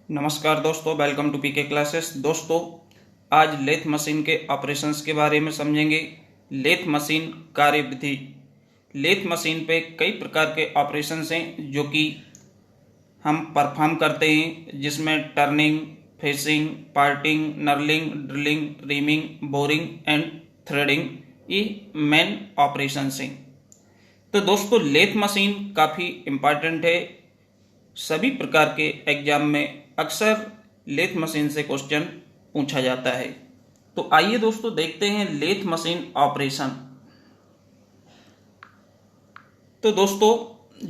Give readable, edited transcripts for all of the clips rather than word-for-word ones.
नमस्कार दोस्तों, welcome to PK classes. दोस्तों, आज लेथ मशीन के ऑपरेशंस के बारे में समझेंगे। लेथ मशीन कार्यविधि। लेथ मशीन पे कई प्रकार के ऑपरेशंस हैं जो कि हम परफॉर्म करते हैं, जिसमें turning, facing, parting, knurling, drilling, reaming, boring and threading, ये मेन ऑपरेशंस हैं। तो दोस्तों, लेथ मशीन काफ़ी इम्पॉर्टेंट है। सभी प्रकार के एग्जाम में अक्सर लेथ मशीन से क्वेश्चन पूछा जाता है। तो आइए दोस्तों देखते हैं लेथ मशीन ऑपरेशन। तो दोस्तों,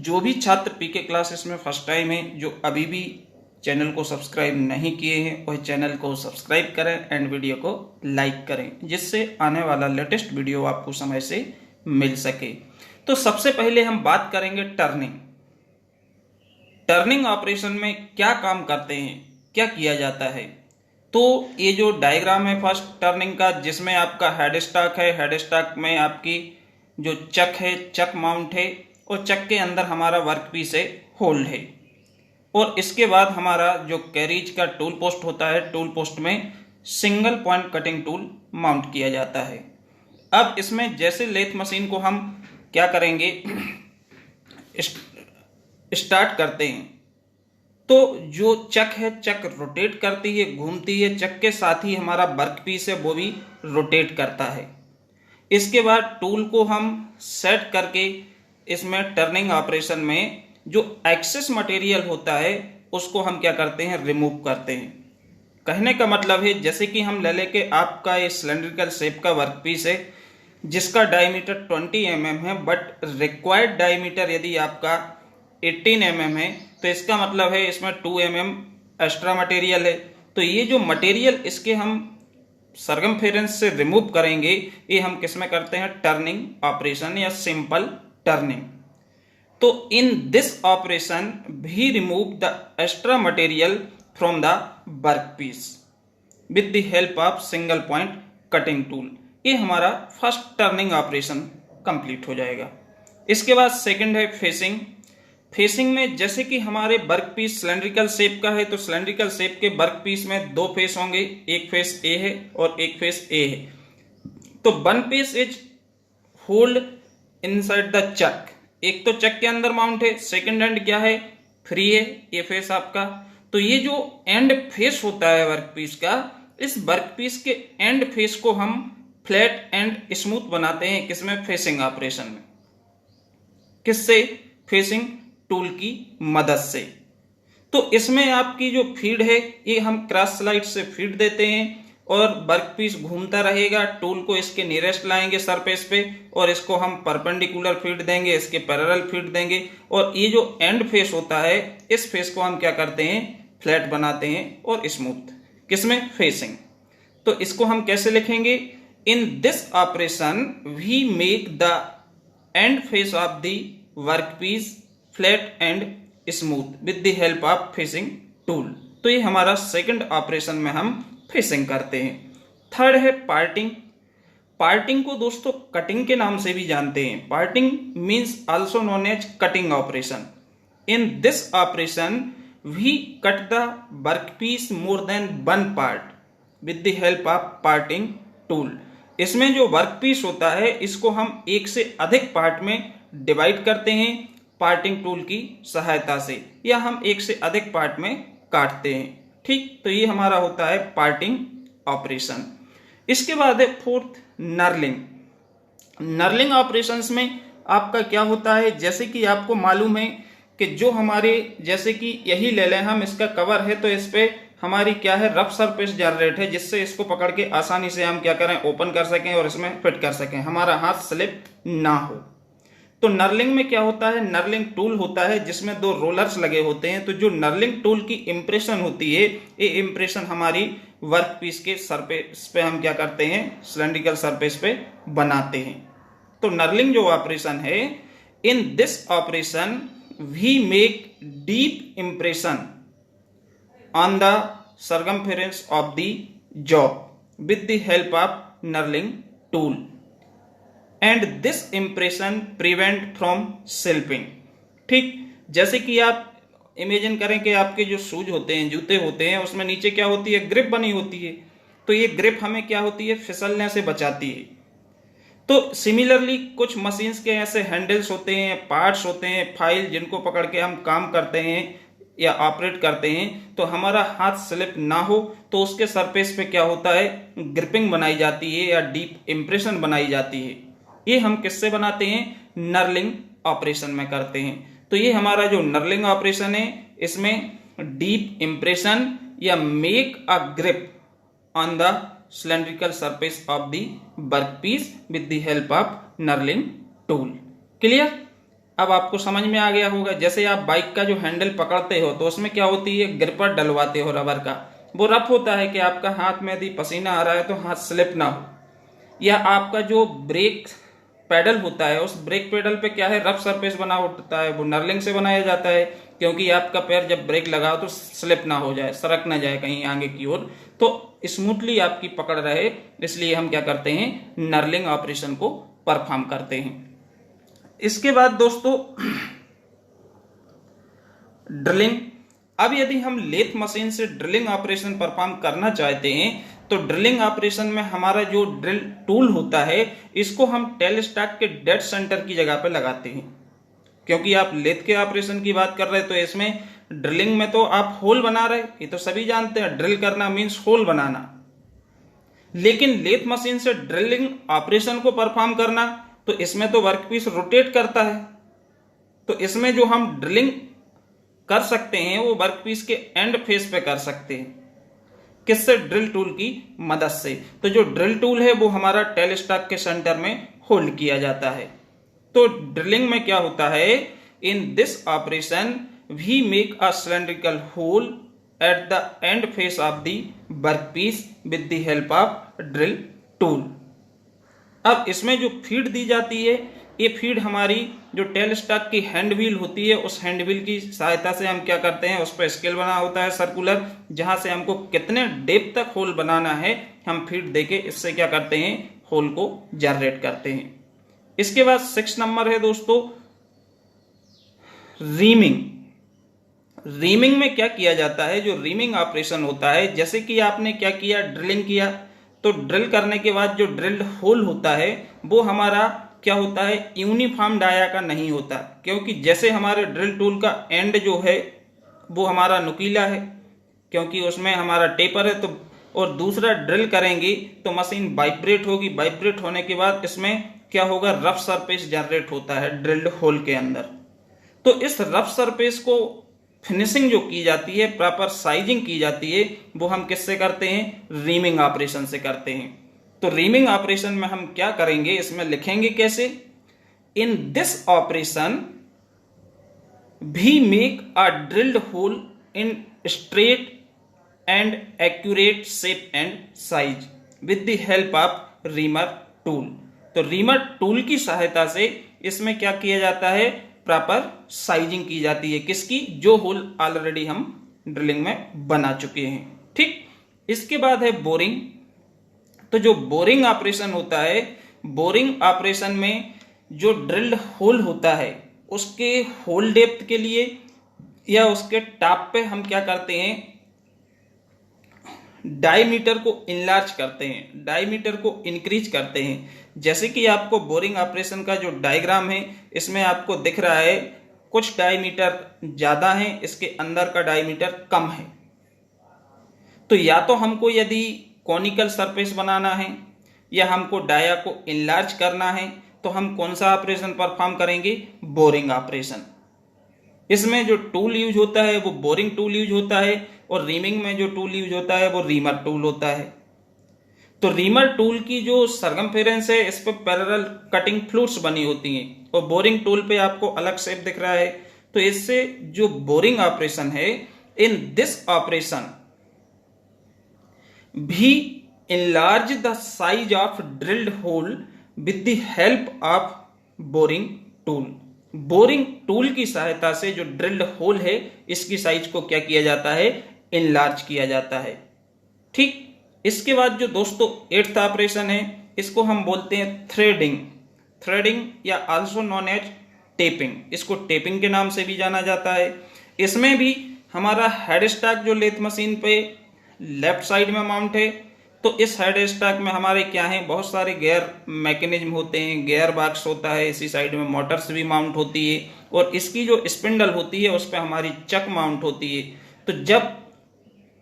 जो भी छात्र पीके क्लासेस में फर्स्ट टाइम है, जो अभी भी चैनल को सब्सक्राइब नहीं किए हैं, वह चैनल को सब्सक्राइब करें एंड वीडियो को लाइक करें, जिससे आने वाला लेटेस्ट वीडियो आपको समय से मिल सके। तो सबसे पहले हम बात करेंगे टर्निंग। टर्निंग ऑपरेशन में क्या काम करते हैं, क्या किया जाता है। तो ये जो डायग्राम है फर्स्ट टर्निंग का, जिसमें आपका हेड स्टॉक है, हेड स्टॉक में आपकी जो चक है, चक माउंट है, और चक के अंदर हमारा वर्कपीस है, होल्ड है, और इसके बाद हमारा जो कैरीज का टूल पोस्ट होता है, टूल पोस्ट में single point cutting tool mount किया जाता है। अब इसमें जैसे लेथ मशीन को हम क्या करेंगे, स्टार्ट करते हैं, तो जो चक है, चक रोटेट करती है, घूमती है, चक के साथ ही हमारा वर्कपीस है वो भी रोटेट करता है। इसके बाद टूल को हम सेट करके इसमें टर्निंग ऑपरेशन में जो एक्सेस मटेरियल होता है उसको हम क्या करते हैं, रिमूव करते हैं। कहने का मतलब है, जैसे कि हम ले लेके आपका ये सिलेंड्रिकल शेप का वर्कपीस है जिसका डायमीटर 20 mm है, बट रिक्वायर्ड डायमीटर यदि आपका 18 mm है, तो इसका मतलब है इसमें 2 mm एक्स्ट्रा मटेरियल है। तो ये जो मटेरियल इसके हम सरकमफेरेंस से रिमूव करेंगे, ये हम किस में करते हैं, टर्निंग ऑपरेशन या सिंपल टर्निंग। तो in this operation we remove the extra material from the workpiece with the help of single point cutting tool. ये हमारा फर्स्ट टर्निंग ऑपरेशन कंप्लीट हो जाएगा। इसके बाद सेकंड है फेसिंग। फेसिंग में जैसे कि हमारे वर्कपीस सिलेंड्रिकल शेप का है, तो सिलेंड्रिकल शेप के वर्कपीस में दो फेस होंगे, एक फेस ए है और एक फेस ए है। तो one face is hold inside the chuck. एक तो चक के अंदर माउंट है, सेकंड एंड क्या है, फ्री है, ये फेस आपका। तो ये जो एंड फेस होता है वर्कपीस का, इस वर्कपीस के एंड फेस को हम फ्लैट एंड स्मूथ बनाते हैं, किसमें, फेसिंग ऑपरेशन में। किससे, फेसिंग टूल की मदद से। तो इसमें आपकी जो फीड है, ये हम क्रॉस स्लाइड से फीड देते हैं और वर्कपीस घूमता रहेगा। टूल को इसके नियरेस्ट लाएंगे सरफेस पे और इसको हम परपेंडिकुलर फीड देंगे, इसके पैरेलल फीड देंगे, और ये जो एंड फेस होता है, इस फेस को हम क्या करते हैं, फ्लैट बनाते हैं और स्मूथ, किसमें, फेसिंग। तो इसको हम कैसे लिखेंगे, in this operation we make the end face of the workpiece flat and smooth with the help of facing tool. तो ये हमारा सेकंड ऑपरेशन में हम फेसिंग करते हैं। थर्ड है पार्टिंग। पार्टिंग को दोस्तों कटिंग के नाम से भी जानते हैं। Parting means also known as cutting operation. In this operation we cut the workpiece more than one part with the help of parting tool. इसमें जो वर्कपीस होता है, इसको हम एक से अधिक पार्ट में डिवाइड करते हैं पार्टिंग टूल की सहायता से, या हम एक से अधिक पार्ट में काटते हैं। ठीक, तो ये हमारा होता है पार्टिंग ऑपरेशन। इसके बाद है फोर्थ, नर्लिंग। नर्लिंग ऑपरेशंस में आपका क्या होता है, जैसे कि आपको मालूम है कि जो हमारे, जैसे कि यही ले लें हम, इसका कवर है, तो इस पे हमारी क्या है, रफ सरफेस जनरेट है, जिससे इसको पकड़ के आसानी से हम क्या करें, ओपन कर सकें और इसमें फिट कर सकें, हमारा हाथ स्लिप ना हो। तो नर्लिंग में क्या होता है, नर्लिंग टूल होता है जिसमें दो रोलर्स लगे होते हैं। तो जो नर्लिंग टूल की इंप्रेशन होती है, ये इंप्रेशन हमारी वर्कपीस के सरफेस पे हम क्या करते हैं, सिलेंड्रिकल सरफेस पे बनाते हैं। तो नर्लिंग जो ऑपरेशन है, in this operation we make deep impression on the circumference of the job with the help of knurling tool and this impression prevent from slipping. ठीक, जैसे कि आप इमेजिन करें कि आपके जो शूज होते हैं, जूते होते हैं, उसमें नीचे क्या होती है, ग्रिप बनी होती है। तो ये ग्रिप हमें क्या होती है, फिसलने से बचाती है। तो सिमिलरली कुछ मशीन्स के ऐसे हैंडल्स होते हैं, पार्ट्स होते हैं, फाइल जिनको पकड़ के हम काम करते हैं या ऑपरेट करते हैं, तो हमारा हाथ स्लिप ना हो तो उसके सरफेस पे क्या होता है, ग्रिपिंग बनाई जाती है या डीप इंप्रेशन बनाई जाती है। ये हम किससे बनाते हैं, नर्लिंग ऑपरेशन में करते हैं। तो ये हमारा जो नर्लिंग ऑपरेशन है, इसमें डीप इंप्रेशन या make a grip on the cylindrical surface of the workpiece with the help of knurling tool। Clear? अब आपको समझ में आ गया होगा। जैसे आप बाइक का जो हैंडल पकड़ते हो तो उसमें क्या होती है, ग्रिपर डलवाते हो रबर का, वो रफ होता है कि आपका हाथ में यदि पसीना आ रहा है तो हाथ स्लिप ना हो। या आपका जो ब्रेक पेडल होता है, उस ब्रेक पेडल पे क्या है, रफ सरफेस बना होता है, वो नर्लिंग से बनाया जाता है, क्योंकि आपका पैर जब ब्रेक लगाओ तो स्लिप ना हो जाए, सरक ना जाए कहीं आगे की ओर, तो स्मूथली आपकी पकड़ रहे, इसलिए हम क्या करते हैं, नर्लिंग ऑपरेशन को परफॉर्म करते हैं। इसके बाद दोस्तों ड्रिलिंग। अब यदि हम लेथ मशीन से ड्रिलिंग ऑपरेशन परफॉर्म करना चाहते हैं तो ड्रिलिंग ऑपरेशन में हमारा जो ड्रिल टूल होता है, इसको हम टेल स्टॉक के डेड सेंटर की जगह पे लगाते हैं। क्योंकि आप लेथ के ऑपरेशन की बात कर रहे हैं तो इसमें ड्रिलिंग में तो आप होल बना रहे, ये तो सभी जानते हैं, ड्रिल करना मीन्स होल बनाना। लेकिन लेथ मशीन से ड्रिलिंग ऑपरेशन को परफॉर्म करना, तो इसमें तो वर्कपीस रोटेट करता है, तो इसमें जो हम ड्रिलिंग कर सकते हैं वो वर्कपीस के एंड फेस पे कर सकते हैं। किससे, ड्रिल टूल की मदद से। तो जो ड्रिल टूल है वो हमारा टेल स्टॉक के सेंटर में होल्ड किया जाता है। तो ड्रिलिंग में क्या होता है, in this operation we make a cylindrical hole at the end face of the workpiece with the help of drill tool. अब इसमें जो फीड दी जाती है, ये फीड हमारी जो टेल स्टॉक की हैंड व्हील होती है, उस हैंड व्हील की सहायता से हम क्या करते हैं, उस पर स्केल बना होता है सर्कुलर, जहां से हमको कितने डेप्थ तक होल बनाना है हम फीड देके इससे क्या करते हैं, होल को जनरेट करते हैं। इसके बाद 6 नंबर है दोस्तों रीमिंग। रीमिंग में क्या किया जाता है, जो रीमिंग ऑपरेशन होता है, जैसे कि आपने क्या किया, ड्रिलिंग किया, तो ड्रिल करने के बाद जो ड्रिल्ड होल होता है वो हमारा क्या होता है, यूनिफॉर्म डाया का नहीं होता। क्योंकि जैसे हमारे ड्रिल टूल का एंड जो है वो हमारा नुकीला है, क्योंकि उसमें हमारा टेपर है, तो और दूसरा ड्रिल करेंगे तो मशीन वाइब्रेट होगी, वाइब्रेट होने के बाद इसमें क्या होगा, रफ सरफेस जनरेट होता है ड्रिल्ड होल के अंदर। तो इस रफ सरफेस को फिनिशिंग जो की जाती है, प्रॉपर साइजिंग की जाती है, वो हम किससे करते हैं, रीमिंग ऑपरेशन से करते हैं। तो रीमिंग ऑपरेशन में हम क्या करेंगे, इसमें लिखेंगे कैसे, in this operation we make a drilled hole in straight and accurate shape and size with the help of reamer tool. तो रीमर टूल की सहायता से इसमें क्या किया जाता है, प्रॉपर साइजिंग की जाती है, किसकी, जो होल ऑलरेडी हम ड्रिलिंग में बना चुके हैं। ठीक, इसके बाद है बोरिंग। तो जो बोरिंग ऑपरेशन होता है, बोरिंग ऑपरेशन में जो ड्रिल्ड होल होता है उसके होल डेप्थ के लिए या उसके टॉप पे हम क्या करते हैं, डायमीटर को इनलार्ज करते हैं, डायमीटर को इंक्रीज करते हैं। जैसे कि आपको बोरिंग ऑपरेशन का जो डायग्राम है, इसमें आपको दिख रहा है कुछ डायमीटर ज्यादा है, इसके अंदर का डायमीटर कम है। तो या तो हमको यदि कॉनिकल सरफेस बनाना है या हमको डाया को इनलार्ज करना है, तो हम कौन सा ऑपरेशन परफॉर्म करेंगे, बोरिंग ऑपरेशन। इसमें जो टूल यूज होता है वो बोरिंग टूल यूज होता है, और रीमिंग में जो टूल यूज होता है वो रीमर टूल होता है। तो रीमर टूल की जो सरकमफेरेंस है, इस पे पैरेलल कटिंग फ्लूट्स बनी होती हैं, और बोरिंग टूल पे आपको अलग शेप दिख रहा है। तो इससे जो बोरिंग ऑपरेशन है, इन दिस ऑपरेशन भी enlarge the size of drilled hole with the help of boring tool। Boring tool की सहायता से जो ड्रिल्ड होल है इसकी साइज को क्या किया जाता है, इनलार्ज किया जाता है। ठीक, इसके बाद जो दोस्तों 8th ऑपरेशन है, इसको हम बोलते हैं थ्रेडिंग। थ्रेडिंग या आल्सो नॉन एज टेपिंग, इसको टेपिंग के नाम से भी जाना जाता है। इसमें भी हमारा हेड स्टॉक जो लेथ मशीन पे लेफ्ट साइड में माउंट है, तो इस हेड स्टॉक में हमारे क्या है, बहुत सारे गियर मैकेनिज्म होते हैं, गियर बॉक्स होता है, इसी साइड में मोटर्स भी माउंट होती है, और इसकी जो स्पिंडल होती है उस पर हमारी चक माउंट होती है। तो जब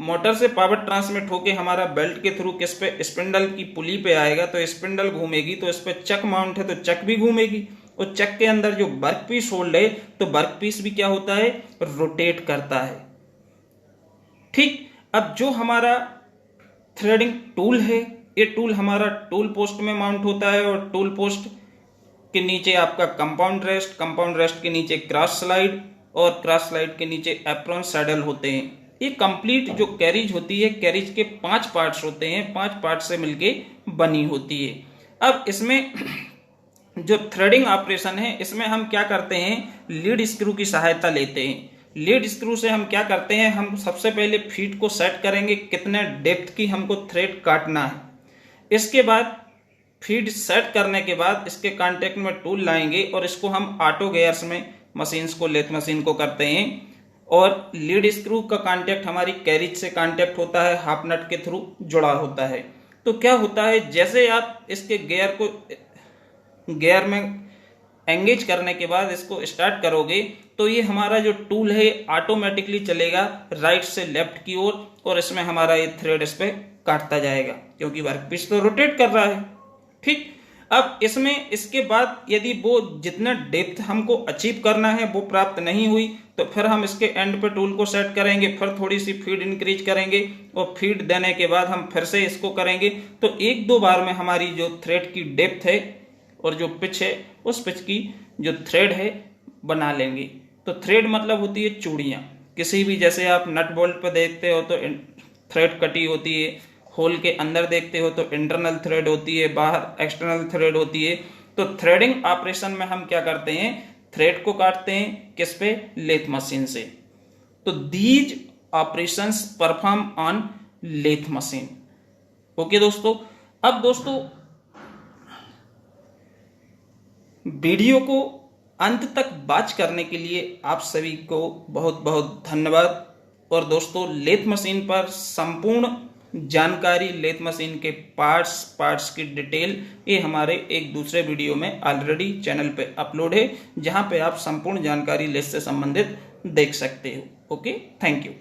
मोटर से पावर ट्रांसमिट होके हमारा बेल्ट के थ्रू किस पे, स्पिंडल की पुली पे आएगा, तो स्पिंडल घूमेगी, तो इस पे चक माउंट है तो चक भी घूमेगी, और चक के अंदर जो वर्क पीस होल्ड है, तो वर्क पीस भी क्या होता है, रोटेट करता है। ठीक, अब जो हमारा थ्रेडिंग टूल है, ये टूल हमारा टूल पोस्ट में माउंट होता है, और टूल पोस्ट के नीचे आपका कंपाउंड रेस्ट के नीचे क्रॉस स्लाइड, और क्रॉस स्लाइड के नीचे एप्रॉन सैडल होते हैं। ये कंप्लीट जो कैरिज होती है, कैरिज के 5 पार्ट्स होते हैं, 5 पार्ट से मिलके बनी होती है। अब इसमें जो थ्रेडिंग ऑपरेशन है, इसमें हम क्या करते हैं, लीड स्क्रू की सहायता लेते हैं। लीड स्क्रू से हम क्या करते हैं, हम सबसे पहले फीट को सेट करेंगे कितने डेप्थ की हमको थ्रेड काटना है। इसके बाद फीड सेट करने के बाद इसके कांटेक्ट में टूल लाएंगे, और इसको हम ऑटो गियर्स में मशीन्स को, लेथ मशीन को करते हैं। और लीड स्क्रू का कांटेक्ट हमारी कैरिज से कांटेक्ट होता है, हाफ नट के थ्रू जुड़ा होता है। तो क्या होता है, जैसे आप इसके गियर में एंगेज करने के बाद इसको स्टार्ट करोगे, तो ये हमारा जो टूल है ऑटोमेटिकली चलेगा राइट से लेफ्ट की ओर, और इसमें हमारा ये थ्रेड इस पे काटता जाएगा, क्योंकि वर्कपीस तो रोटेट कर रहा है। ठीक, अब इसमें इसके बाद यदि वो जितना डेप्थ हमको अचीव करना है वो प्राप्त नहीं हुई, तो फिर हम इसके एंड पे टूल को सेट करेंगे, फिर थोड़ी सी फीड इंक्रीज करेंगे, और फीड देने के बाद हम फिर से इसको करेंगे। तो 1-2 बार में हमारी जो थ्रेड की डेप्थ है और जो पिच है, उस पिच की जो थ्रेड है बना लेंगे। तो थ्रेड मतलब होती है चूड़ियाँ। किसी भी, जैसे आप नट बोल्ट पे देखते हो तो थ्रेड कटी होती है, होल के अंदर देखते हो तो इंटरनल थ्रेड होती है, बाहर एक्सटर्नल थ्रेड होती है। तो थ्रेडिंग ऑपरेशन में हम क्या करते हैं, थ्रेड को काटते हैं किस पे, लेथ मशीन से। तो these operations perform on lathe machine. Okay दोस्तों, अब दोस्तों वीडियो को अंत तक वॉच करने के लिए आप सभी को बहुत बहुत धन्यवाद। और दोस्तों, लेथ मशीन पर संपूर्ण जानकारी, लेथ मशीन के पार्ट्स की डिटेल, ये हमारे एक दूसरे वीडियो में ऑलरेडी चैनल पे अपलोड है, जहां पे आप संपूर्ण जानकारी लेथ से संबंधित देख सकते हो। Okay, thank you.